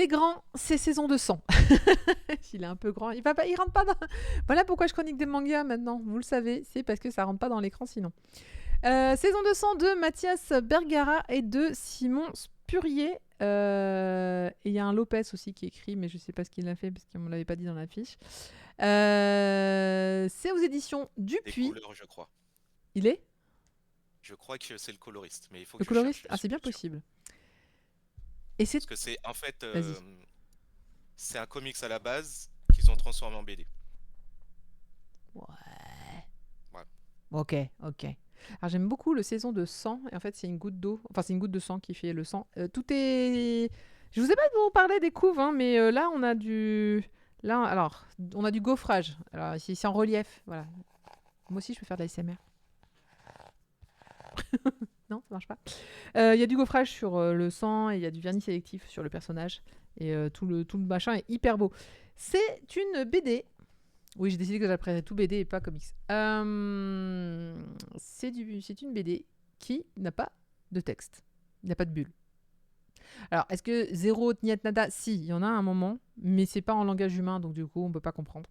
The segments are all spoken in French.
est grand, c'est saison de sang. Il est un peu grand. Il rentre pas dans... Voilà pourquoi je chronique des mangas maintenant. Vous le savez, c'est parce que ça rentre pas dans l'écran sinon. Saison de sang de Mathias Bergara et de Simon Spurrier. Et il y a un Lopez aussi qui écrit, mais je sais pas ce qu'il a fait parce qu'on me l'avait pas dit dans la fiche. C'est aux éditions Des Dupuis. couleurs, je crois. Il est Je crois que c'est le coloriste, mais il faut le que je cherche, coloriste? je Ah, suis c'est bien pas sûr. possible. Et c'est... Parce que c'est en fait, Vas-y. c'est un comics à la base qu'ils ont transformé en BD. Ouais. Ouais. Ok. Alors j'aime beaucoup le saison de sang. Et en fait, c'est une goutte d'eau. Enfin, c'est une goutte de sang qui fait le sang. Tout est... Je vous ai pas vous parlé des couves, hein, mais là, on a du... Là, alors, on a du gaufrage. Alors, ici, c'est en relief. Voilà. Moi aussi, je peux faire de la SMR. Non, ça marche pas. Il y a du gaufrage sur le sang et il y a du vernis sélectif sur le personnage. Et tout le machin est hyper beau. C'est une BD. Oui, j'ai décidé que j'apprécierais tout BD et pas comics. C'est une BD qui n'a pas de texte. Il n'y a pas de bulle. Alors, est-ce que zéro niet nada? Si, il y en a un moment, mais c'est pas en langage humain, donc du coup, on peut pas comprendre.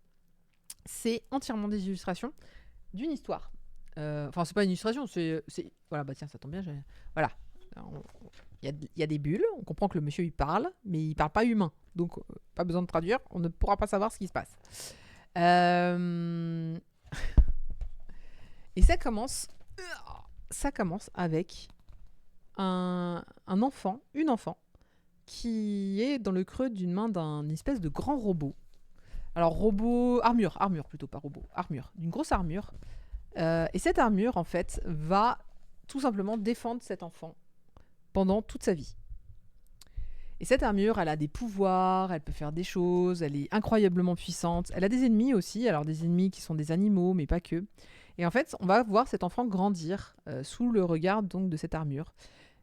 C'est entièrement des illustrations d'une histoire. Enfin, c'est pas une illustration, c'est... Voilà, bah tiens, ça tombe bien. Voilà. Il y a des bulles, on comprend que le monsieur, il parle, mais il parle pas humain. Donc, pas besoin de traduire, on ne pourra pas savoir ce qui se passe. Euh, Et ça commence avec un enfant, une enfant, qui est dans le creux d'une main d'un espèce de grand robot. Alors armure plutôt, pas robot, armure, d'une grosse armure. Et cette armure, en fait, va tout simplement défendre cet enfant pendant toute sa vie. Et cette armure, elle a des pouvoirs, elle peut faire des choses, elle est incroyablement puissante. Elle a des ennemis aussi, alors des ennemis qui sont des animaux, mais pas que. Et en fait, on va voir cet enfant grandir sous le regard donc de cette armure.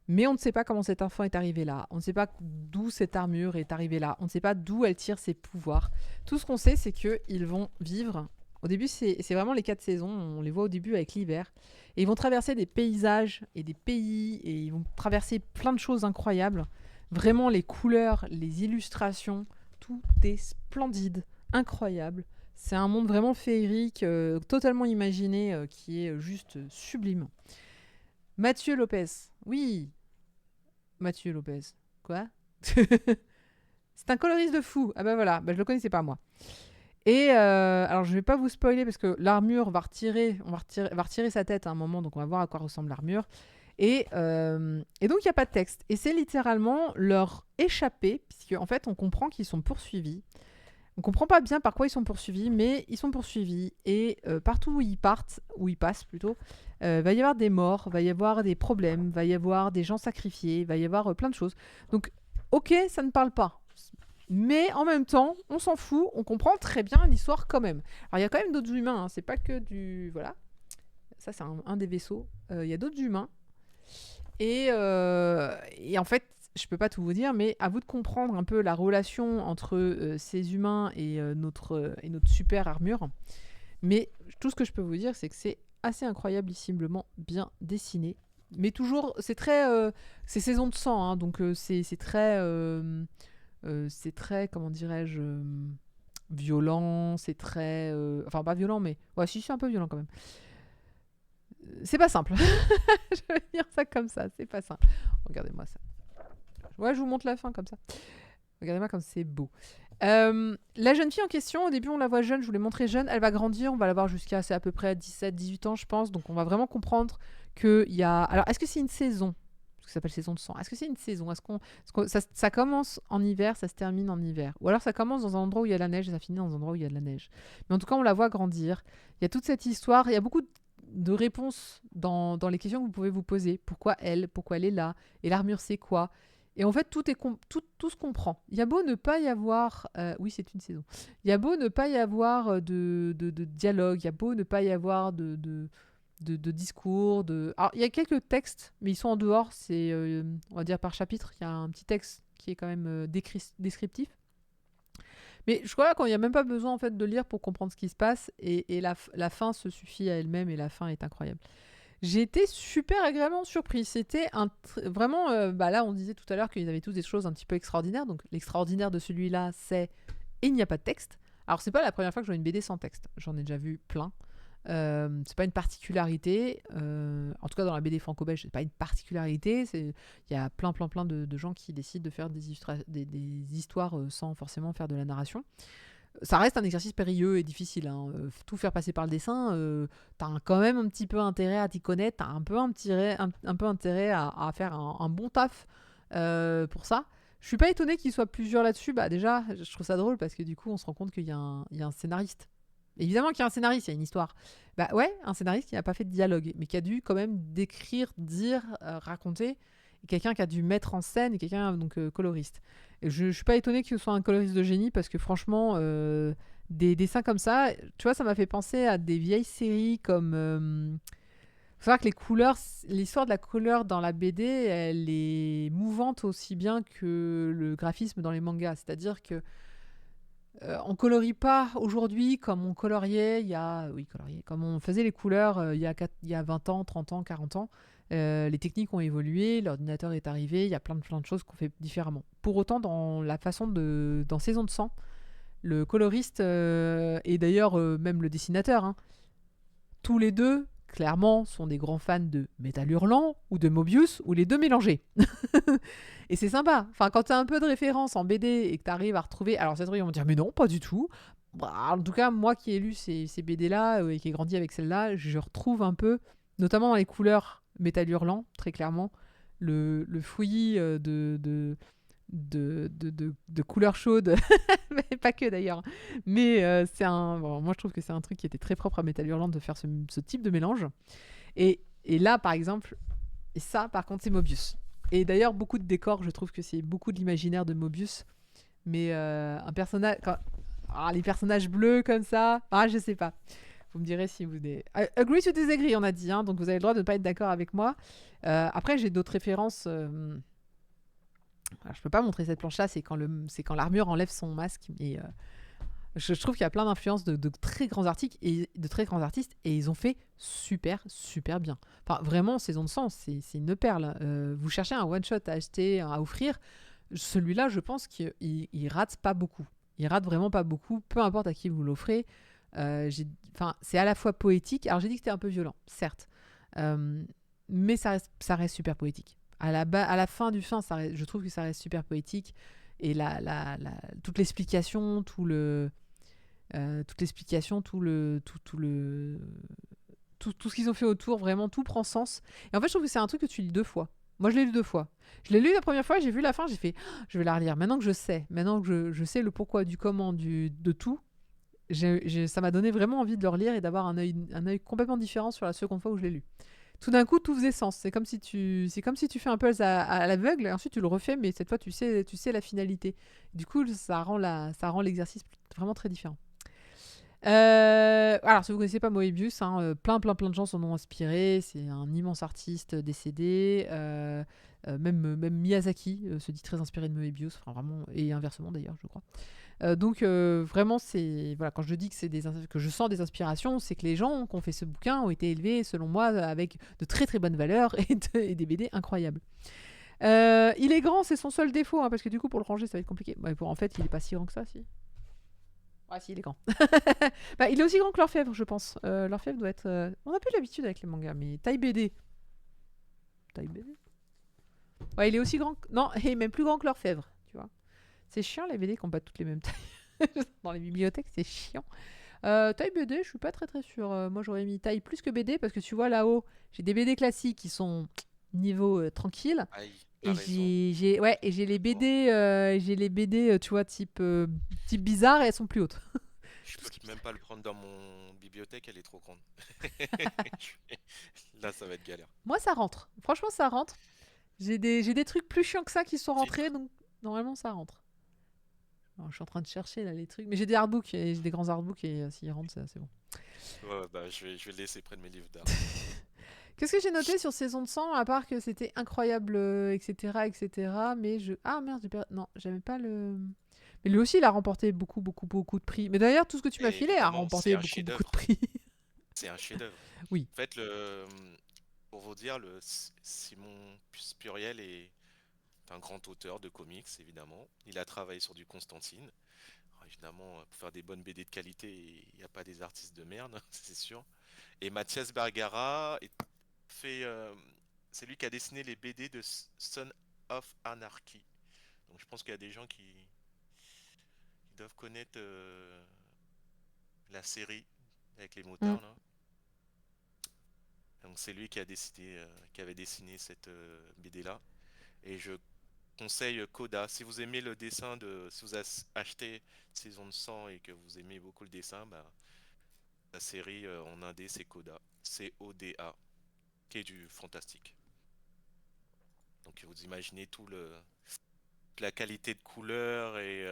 Mais on ne sait pas comment cet enfant est arrivé là. On ne sait pas d'où cette armure est arrivée là. On ne sait pas d'où elle tire ses pouvoirs. Tout ce qu'on sait, c'est qu'ils vont vivre. Au début, c'est vraiment les 4 saisons. On les voit au début avec l'hiver. Et ils vont traverser des paysages et des pays. Et ils vont traverser plein de choses incroyables. Vraiment, les couleurs, les illustrations, tout est splendide, incroyable. C'est un monde vraiment féerique, totalement imaginé, qui est juste sublime. Mathieu Lopez. Oui, Mathieu Lopez. Quoi? C'est un coloriste de fou. Ah bah voilà, bah je le connaissais pas moi. Et alors je vais pas vous spoiler parce que l'armure va retirer sa tête à un moment, donc on va voir à quoi ressemble l'armure. Et donc il n'y a pas de texte. Et c'est littéralement leur échappée, puisque en fait on comprend qu'ils sont poursuivis. On comprend pas bien par quoi ils sont poursuivis, mais ils sont poursuivis. Et partout où ils partent, où ils passent plutôt, va y avoir des morts, va y avoir des problèmes, va y avoir des gens sacrifiés, va y avoir plein de choses. Donc, ok, ça ne parle pas. Mais en même temps, on s'en fout, on comprend très bien l'histoire quand même. Alors, il y a quand même d'autres humains, hein, c'est pas que du... Voilà. Ça, c'est un des vaisseaux. Il y a d'autres humains. Et en fait, je peux pas tout vous dire, mais à vous de comprendre un peu la relation entre ces humains et notre super armure. Mais tout ce que je peux vous dire, c'est que c'est assez incroyablement bien dessiné. Mais toujours, c'est très... c'est saison de sang, hein, donc c'est très, comment dirais-je, violent, c'est très... enfin, pas violent, mais... Ouais, si, c'est un peu violent quand même. C'est pas simple. Je vais dire ça comme ça, c'est pas simple. Regardez-moi ça. Ouais, je vous montre la fin comme ça. Regardez-moi comme c'est beau. La jeune fille en question, au début on la voit jeune, je vous l'ai montré jeune, elle va grandir, on va la voir jusqu'à c'est à peu près 17-18 ans je pense, donc on va vraiment comprendre qu'il y a... Alors est-ce que c'est une saison? Parce que ça s'appelle saison de sang. Est-ce que c'est une saison? Ça commence en hiver, ça se termine en hiver? Ou alors ça commence dans un endroit où il y a la neige et ça finit dans un endroit où il y a de la neige? Mais en tout cas on la voit grandir. Il y a toute cette histoire, il y a beaucoup de réponses dans les questions que vous pouvez vous poser. Pourquoi elle est là? Et l'armure c'est quoi? Et en fait, tout se comprend. Il y a beau ne pas y avoir... oui, c'est une saison. Il y a beau ne pas y avoir de dialogue, il y a beau ne pas y avoir de discours. Alors, il y a quelques textes, mais ils sont en dehors. C'est, on va dire, par chapitre. Il y a un petit texte qui est quand même descriptif. Mais je crois qu'il n'y a même pas besoin en fait, de lire pour comprendre ce qui se passe. Et la fin se suffit à elle-même et la fin est incroyable. J'ai été super agréablement surpris. C'était vraiment. Là, on disait tout à l'heure qu'ils avaient tous des choses un petit peu extraordinaires. Donc, l'extraordinaire de celui-là, c'est. Il n'y a pas de texte. Alors, c'est pas la première fois que je vois une BD sans texte. J'en ai déjà vu plein. C'est pas une particularité. En tout cas, dans la BD franco-belge, c'est pas une particularité. Il y a plein de gens qui décident de faire des histoires sans forcément faire de la narration. Ça reste un exercice périlleux et difficile. Tout faire passer par le dessin, t'as quand même un petit peu intérêt à t'y connaître, t'as un peu intérêt à faire un bon taf pour ça. Je suis pas étonnée qu'il soit plusieurs là-dessus. Déjà, je trouve ça drôle parce que du coup, on se rend compte qu'il y a un scénariste. Évidemment qu'il y a un scénariste, il y a une histoire. Ouais, un scénariste qui n'a pas fait de dialogue, mais qui a dû quand même décrire, dire, raconter. Et quelqu'un qui a dû mettre en scène, et quelqu'un donc coloriste. Et je suis pas étonnée que ce soit un coloriste de génie parce que franchement, des dessins comme ça, tu vois, ça m'a fait penser à des vieilles séries comme. Faut savoir que les couleurs, l'histoire de la couleur dans la BD, elle est mouvante aussi bien que le graphisme dans les mangas. C'est-à-dire que on colorie pas aujourd'hui comme on coloriait comme on faisait les couleurs il y a 20 ans, 30 ans, 40 ans. Les techniques ont évolué, l'ordinateur est arrivé, il y a plein de choses qu'on fait différemment. Pour autant, dans Saison de sang, le coloriste et d'ailleurs même le dessinateur, tous les deux, clairement, sont des grands fans de Métal Hurlant ou de Mobius, ou les deux mélangés. Et c'est sympa. Enfin, quand tu as un peu de référence en BD et que tu arrives à retrouver... Alors, cette ils vont me dire, mais non, pas du tout. En tout cas, moi qui ai lu ces BD-là et qui ai grandi avec celle-là, je retrouve un peu, notamment dans les couleurs Métal Hurlant, très clairement, le fouillis de couleurs chaudes, mais pas que d'ailleurs. Mais moi je trouve que c'est un truc qui était très propre à Métal Hurlant de faire ce type de mélange. Et là, par exemple, et ça, par contre, c'est Mobius. Et d'ailleurs, beaucoup de décors, je trouve que c'est beaucoup de l'imaginaire de Mobius. Mais un personnage... les personnages bleus comme ça, je sais pas. Vous me direz si vous... Agree to disagree, on a dit, donc vous avez le droit de ne pas être d'accord avec moi. Après, j'ai d'autres références... Alors, je peux pas montrer cette planche-là, c'est quand l'armure enlève son masque. Mais je trouve qu'il y a plein d'influences de très grands artistes et ils ont fait super bien. Enfin, vraiment, Saison de sang, c'est une perle. Vous cherchez un one-shot à acheter, à offrir, celui-là, je pense qu'il rate pas beaucoup. Il rate vraiment pas beaucoup, peu importe à qui vous l'offrez. C'est à la fois poétique. Alors, j'ai dit que c'était un peu violent, certes, mais ça reste super poétique. À la fin du fin, je trouve que ça reste super poétique. Et toute l'explication, tout ce qu'ils ont fait autour, vraiment, tout prend sens. Et en fait, je trouve que c'est un truc que tu lis 2 fois. Moi, je l'ai lu 2 fois. Je l'ai lu la première fois, j'ai vu la fin, j'ai fait, je vais la relire. Maintenant que je sais le pourquoi, du comment, de tout, ça m'a donné vraiment envie de le relire et d'avoir un œil complètement différent sur la seconde fois où je l'ai lu. Tout d'un coup, tout faisait sens. C'est comme si tu fais un puzzle à l'aveugle et ensuite tu le refais, mais cette fois tu sais la finalité. Du coup, ça rend l'exercice vraiment très différent. Alors, si vous ne connaissez pas Moebius, plein de gens s'en ont inspiré. C'est un immense artiste décédé. Même Miyazaki se dit très inspiré de Moebius, enfin vraiment, et inversement d'ailleurs, je crois. Donc vraiment, quand je dis que je sens des inspirations, c'est que les gens qui ont fait ce bouquin ont été élevés, selon moi, avec de très très bonnes valeurs et des BD incroyables. Il est grand, c'est son seul défaut, parce que du coup pour le ranger ça va être compliqué. En fait, il est pas si grand que ça, si. Ouais, si, il est grand. Il est aussi grand que L'Orfèvre, je pense. L'Orfèvre doit être... On n'a plus l'habitude avec les mangas, mais taille BD. Ouais, il est aussi grand... Non, il est même plus grand que L'Orfèvre, tu vois. C'est chiant, les BD qui n'ont pas toutes les mêmes tailles. Dans les bibliothèques, c'est chiant. Taille BD, je suis pas très très sûre. Moi, j'aurais mis taille plus que BD, parce que tu vois, là-haut, j'ai des BD classiques qui sont niveau tranquille. Et j'ai les BD, tu vois, type bizarre, et elles sont plus hautes. Je peux même pas le prendre dans mon bibliothèque, elle est trop grande. Là, ça va être galère. Moi, ça rentre. Franchement, ça rentre. J'ai des trucs plus chiants que ça qui sont rentrés, donc normalement, ça rentre. Alors, je suis en train de chercher là les trucs, mais j'ai des artbooks, j'ai des grands artbooks et s'ils rentrent, c'est bon. Ouais, je vais le laisser près de mes livres d'art. Qu'est-ce que j'ai noté sur Saison de sang, à part que c'était incroyable, etc. Mais ah merde, non, j'aimais pas le... Mais lui aussi, il a remporté beaucoup de prix. Mais d'ailleurs, tout ce que tu m'as filé a remporté beaucoup de prix. C'est un chef-d'œuvre. Oui. En fait, Pour vous dire, Simon Spurriel est un grand auteur de comics, évidemment. Il a travaillé sur du Constantine. Alors, évidemment, pour faire des bonnes BD de qualité, il n'y a pas des artistes de merde, c'est sûr. Et Mathias Bergara fait, c'est lui qui a dessiné les BD de Son of Anarchy. Donc je pense qu'il y a des gens qui doivent connaître la série avec les Mm. motards là. Donc c'est lui qui a décidé, qui avait dessiné cette BD là. Et je conseille Coda. Si vous aimez le dessin si vous achetez Saison de Sang et que vous aimez beaucoup le dessin, bah, la série en indé c'est Coda. C-O-D-A, qui est du fantastique. Donc vous imaginez la qualité de couleur et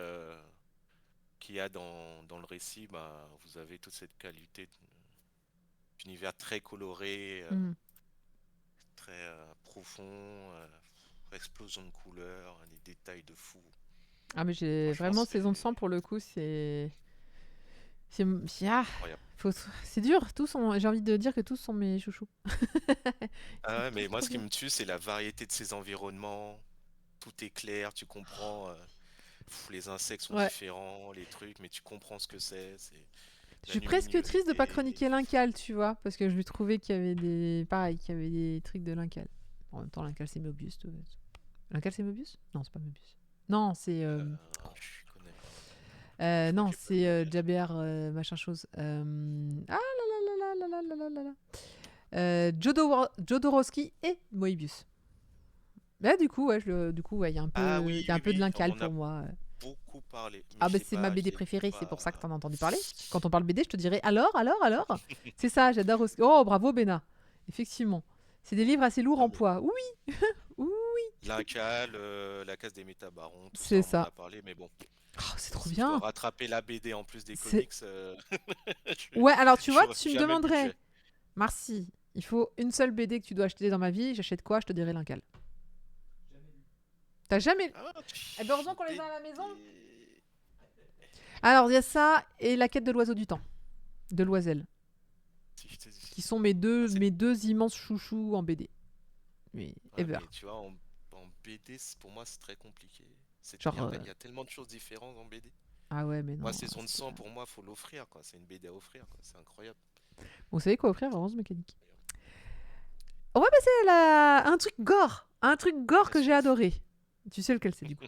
qu'il y a dans le récit, bah, vous avez toute cette qualité d'univers très coloré, Mm. très profond, explosion de couleurs, des détails de fou. Ah, mais j'ai Franchement, vraiment c'est saison de sang pour le coup, ah, incroyable. c'est dur. J'ai envie de dire que tous sont mes chouchous. Ah ouais, mais C'est moi, trop ce qui bien. me tue, c'est la variété de ces environnements. Tout est clair, tu comprends. Les insectes sont Ouais. différents, les trucs, mais tu comprends ce que c'est Je la suis presque triste de pas luminosité. chroniquer Lincal, tu vois, parce que je lui trouvais qu'il y avait qu'il y avait des trucs de Lincal. En même temps, Lincal c'est Mobius. Lincal c'est Mobius? Non, c'est pas Mobius. Non, c'est Je connais pas. Je crois non, que j'ai pas lu c'est Lincoln. Jaber machin chose. Ah là là là là là là là là là. Jodorowsky et Moebius. Là, du coup, ouais, il y a Ah il oui, y a un oui, peu de oui, on Lincal m'en a pour moi. beaucoup parlé, mais Ah bah c'est ma BD je l'ai préférée, c'est pour ça que pas. t'en as entendu parler. Quand on parle BD, je te dirais alors. C'est ça, j'adore aussi. Oh bravo Béna. Effectivement. C'est des livres assez lourds Non, en mais poids. Oui, oui, L'Incal, La Case des Métabarons, tout ça, c'est on m'en ça. a parlé, mais bon, Oh, c'est trop si je dois bien. rattraper la BD en plus des C'est comics, Ouais, alors tu vois, j'aurais tu me jamais le demanderais, budget. Marcy, il faut une seule BD que tu dois acheter dans ma vie, j'achète quoi? Je te dirais Lincal. T'as jamais Ah, Eh ben heureusement qu'on les a à la maison. BD. Alors il y a ça et La quête de l'oiseau du temps de Loisel, Si je te dis. qui sont Ah, c'est... mes deux immenses chouchous en BD. Mais Ouais, ever. mais tu vois, en BD, pour moi, c'est très compliqué. Genre Il y a tellement de choses différentes en BD. ah ouais, mais Moi, non, Saison de c'est sang, pour moi, faut l'offrir, quoi. C'est une BD à offrir, quoi. C'est incroyable. Vous savez quoi offrir à Orange Mécanique. On va passer à un truc gore. Un truc gore La que j'ai suite. adoré. Tu sais lequel c'est du coup.